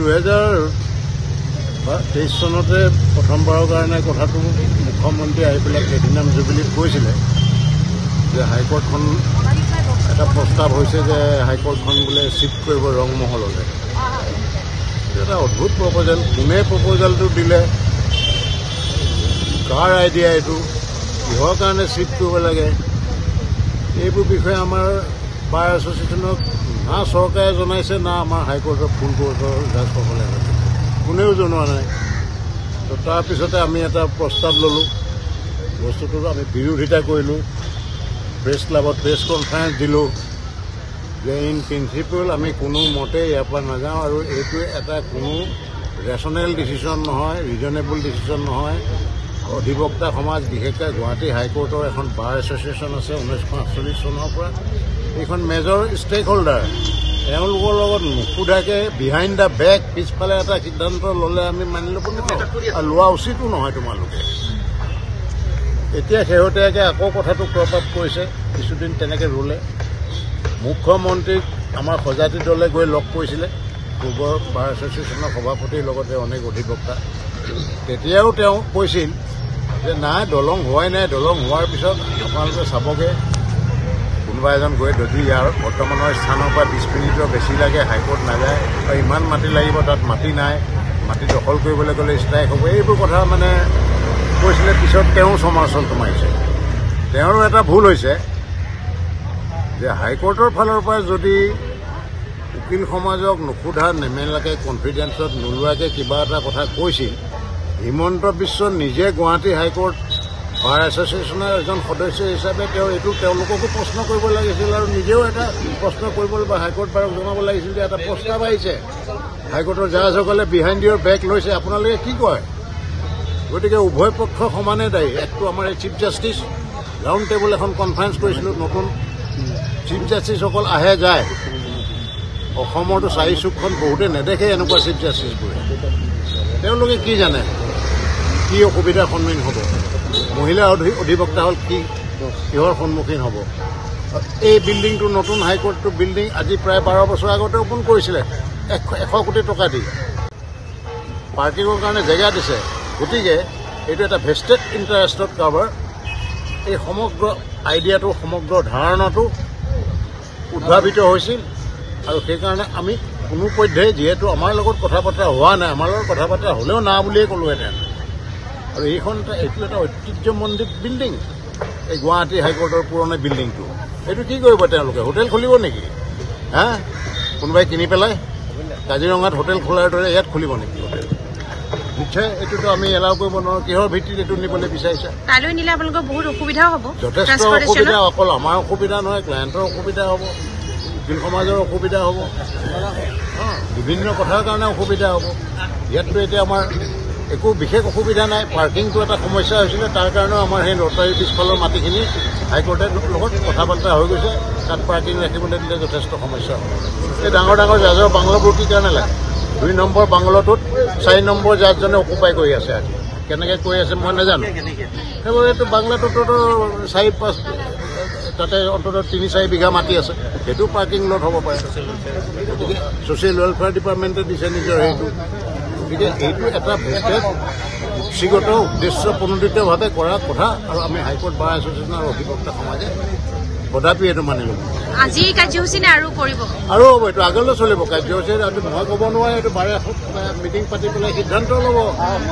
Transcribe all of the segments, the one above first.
2023 চনতে প্ৰথমবাৰৰ কাৰণে কথাটো মুখ্যমন্ত্ৰী আহি পেলাই প্লেটিনাম জুবিলিত কৈছিলে যে হাইকোৰ্টখন এটা প্ৰস্তাৱ হৈছে যে হাইকোৰ্টখন বোলে শিফ্ট কৰিব ৰংমহললৈ। এটা অদ্ভুত প্ৰপ'জেল। কোনে প্ৰপ'জেলটো দিলে, কাৰ আইডিয়া এইটো, কিহৰ কাৰণে শিফ্ট কৰিব লাগে, এইবোৰ বিষয়ে আমাৰ বাৰ এছ'চিয়েশ্যনক না চৰকাৰে জনাইছে না আমাৰ হাইকোৰ্টৰ ফুল কোৰ্টৰ জাজসকলে কোনেও জনোৱা নাই। তো তাৰপিছতে আমি এটা প্ৰস্তাৱ ল'লোঁ, বস্তুটো আমি বিৰোধিতা কৰিলোঁ, প্ৰেছ ক্লাবত প্ৰেছ কনফাৰেঞ্চ দিলোঁ যে ইন প্ৰিন্সিপল আমি কোনো মতে ইয়াৰ পৰা নাযাওঁ আৰু এইটো এটা কোনো ৰেচনেল ডিচিশ্যন নহয়, ৰিজনেবল ডিচিশ্যন নহয়। অধিবক্তা সমাজ, বিশেষকৈ গুৱাহাটী হাইকোৰ্টৰ এখন বাৰ এছ'চিয়েশ্যন আছে 1948 চনৰ পৰা, এইখন মেজৰ ষ্টেক হোল্ডাৰ। তেওঁলোকৰ লগত নুসুধাকৈ বিহাইণ্ড দ্য বেক পিছফালে এটা সিদ্ধান্ত ল'লে আমি মানি ল'ব নোৱাৰোঁ আৰু লোৱা উচিতো নহয় তোমালোকে। এতিয়া শেহতীয়াকৈ আকৌ কথাটো ক্ৰপ আপ কৰিছে, কিছুদিন তেনেকৈ ৰুলে। মুখ্যমন্ত্ৰীক আমাৰ সজাতি দলে গৈ লগ কৰিছিলে, পূৰ্বৰ বাৰ এছ'চিয়েশ্যনৰ সভাপতিৰ লগতে অনেক অধিবক্তা। তেতিয়াও তেওঁ কৈছিল যে নাই, দলং হোৱাই নাই, দলং হোৱাৰ পিছত আপোনালোকে চাবগৈ, কোনোবা এজন গৈ যদি ইয়াৰ বৰ্তমানৰ স্থানৰ পৰা 20 মিনিটৰ বেছি লাগে হাইকোৰ্ট নাযায় আৰু ইমান মাটি লাগিব, তাত মাটি নাই, মাটি দখল কৰিবলৈ গ'লে ষ্ট্ৰাইক হ'ব, এইবোৰ কথা মানে কৈছিলে। পিছত তেওঁ সমালোচনাটো মাৰিছে। তেওঁৰো এটা ভুল হৈছে যে হাইকোৰ্টৰ ফালৰ পৰা যদি উকিল সমাজক নুসুধা নেমেলাকৈ কনফিডেন্সত নোলোৱাকৈ কিবা এটা কথা কৈছিল, হিমন্ত বিশ্ব নিজে গুৱাহাটী হাইকোৰ্ট বাৰ এছ'চিয়েশ্যনৰ এজন সদস্য হিচাপে তেওঁলোককো প্ৰশ্ন কৰিব লাগিছিল আৰু নিজেও এটা প্ৰশ্ন কৰিবলৈ বা হাইকোৰ্ট বাৰক জনাব লাগিছিল যে এটা প্ৰস্তাৱ আহিছে, হাইকোৰ্টৰ জাজসকলে বিহাইণ্ড ইয়ৰ বেক লৈছে, আপোনালোকে কি কয়? গতিকে উভয় পক্ষ সমানে দায়ী। একটো আমাৰ এই চিফ জাষ্টিচ, ৰাউণ্ড টেবুল এখন কনফাৰেঞ্চ কৰিছিলোঁ, নতুন চিফ জাষ্টিছসকল আহে যায়। অসমৰতো 4 চুকখন বহুতে নেদেখে এনেকুৱা চিফ জাষ্টিছবোৰে। তেওঁলোকে কি জানে কি অসুবিধাৰ সন্মুখীন হ'ব, মহিলা অধিবক্তা হ'ল কিহৰ সন্মুখীন হ'ব। এই বিল্ডিংটো নতুন হাইকোৰ্টটো বিল্ডিং আজি প্ৰায় 12 বছৰ আগতে অ'পন কৰিছিলে 100 কোটি টকা দি, পাৰ্কিঙৰ কাৰণে জেগা দিছে। গতিকে এইটো এটা ভেষ্টেড ইণ্টাৰেষ্টত কাভাৰ। এই সমগ্ৰ আইডিয়াটো, সমগ্ৰ ধাৰণাটো উদ্ভাৱিত হৈছিল আৰু সেইকাৰণে আমি কোনোপধ্যেই, যিহেতু আমাৰ লগত কথা বতৰা হোৱা নাই, আমাৰ লগত কথা বতৰা হ'লেও না বুলিয়ে ক'লোহেঁতেন। আৰু এইটো এটা ঐতিহ্যমণ্ডিত বিল্ডিং, এই গুৱাহাটী হাইকোৰ্টৰ পুৰণি বিল্ডিংটো। এইটো কি কৰিব তেওঁলোকে? হোটেল খুলিব নেকি? হা, কোনোবাই কিনি পেলাই কাজিৰঙাত হোটেল খোলাৰ দৰে ইয়াত খুলিব নেকি হোটেল? নিশ্চয় এইটোতো আমি এলাও কৰিব নোৱাৰোঁ। কিহৰ ভিত্তিত এইটো নিবলৈ বিচাৰিছে? কাইলৈ নিলে আপোনালোকৰ বহুত অসুবিধাও হ'ব, যথেষ্ট অসুবিধা। অকল আমাৰ অসুবিধা নহয়, ক্লায়েণ্টৰ অসুবিধা হ'ব, উকিল সমাজৰ অসুবিধা হ'ব, বিভিন্ন কথাৰ কাৰণে অসুবিধা হ'ব। ইয়াততো এতিয়া আমাৰ একো বিশেষ অসুবিধা নাই। পাৰ্কিংটো এটা সমস্যা হৈছিলে, তাৰ কাৰণেও আমাৰ সেই ৰটাৰী পিছফালৰ মাটিখিনি হাইকোৰ্টে লগত কথা বাৰ্তা হৈ গৈছে, তাত পাৰ্কিং ৰাখিবলৈ দিলে যথেষ্ট সমস্যা হ'ব। এই ডাঙৰ ডাঙৰ জাজৰ বাংলোবোৰ কি কাৰণে লাগে? 2 নম্বৰ বাংলোটোত 4 নম্বৰ জাজজনে অকুপাই কৰি আছে। আজি কেনেকৈ কৰি আছে মই নাজানো। সেইবোৰ এইটো বাংলাটোতো 4-5 তাতে অন্ততঃ 3-4 বিঘা মাটি আছে, সেইটো পাৰ্কিং লট হ'ব পাৰে। গতিকে ছ'চিয়েল ৱেলফেয়াৰ ডিপাৰ্টমেণ্টে দিছে নিজৰ সেইটো। গতিকে এইটো এটা ভেষ্টেড ব্যক্তিগত উদ্দেশ্য প্ৰণোদিতভাৱে কৰা কথা আৰু আমি হাইকোৰ্ট বাৰ এছ'চিয়েশ্যনৰ অধিবক্তা সমাজে কদাপি এইটো মানি ল'ব। আজি কাৰ্যসূচী নে আৰু কৰিব? আৰু হ'ব, এইটো আগলৈ চলিব কাৰ্যসূচী। এইটো মই ক'ব নোৱাৰে, এইটো বাৰে মিটিং পাতি পেলাই সিদ্ধান্ত ল'ব,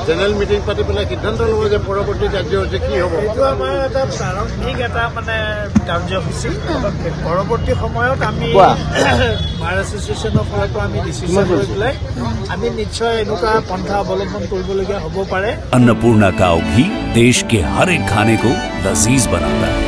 জেনেৰেল মিটিং পাতি পেলাই সিদ্ধান্ত ল'ব যে পৰৱৰ্তী কাৰ্যসূচী কি হ'ব। এইটো আমাৰ এটা প্ৰাৰম্ভিক এটা কাৰ্যসূচী। পৰৱৰ্তী সময়ত আমি বাৰ এছ'চিয়েশ্যনৰ ফালৰ পৰা আমি ডিচিশ্যন লৈ পেলাই আমি নিশ্চয় এনেকুৱা পন্থা অৱলম্বন কৰিবলগীয়া হ'ব পাৰে। अन्नपूर्णा काव घी देश के हर एक खाने को लजीज बनाता है।